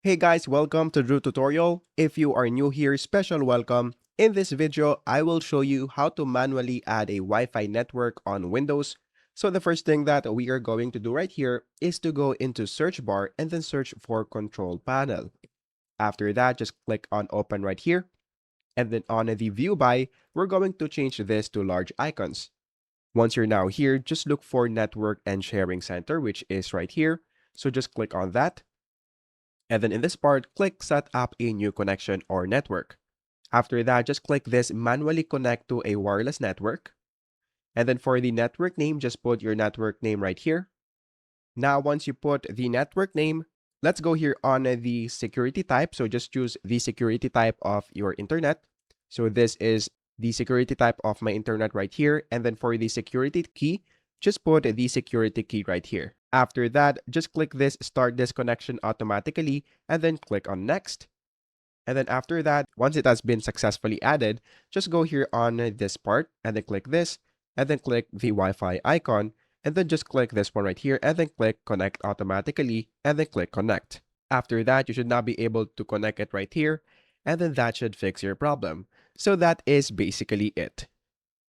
Hey guys, welcome to Drew Tutorial. If you are new here, special welcome. In this video, I will show you how to manually add a Wi-Fi network on Windows. So the first thing that we are going to do right here is to go into search bar and then search for control panel. After that, just click on open right here. And then on the view by, we're going to change this to large icons. Once you're now here, just look for network and sharing center, which is right here. So just click on that. And then in this part, click Set up a new connection or network. After that, just click this Manually Connect to a wireless network. And then for the network name, just put your network name right here. Now, once you put the network name, let's go here on the security type. So just choose the security type of your internet. So this is the security type of my internet right here. And then for the security key, just put the security key right here. After that, just click this Start this connection automatically and then click on Next. And then after that, once it has been successfully added, just go here on this part and then click this and then click the Wi-Fi icon and then just click this one right here and then click Connect automatically and then click Connect. After that, you should now be able to connect it right here and then that should fix your problem. So that is basically it.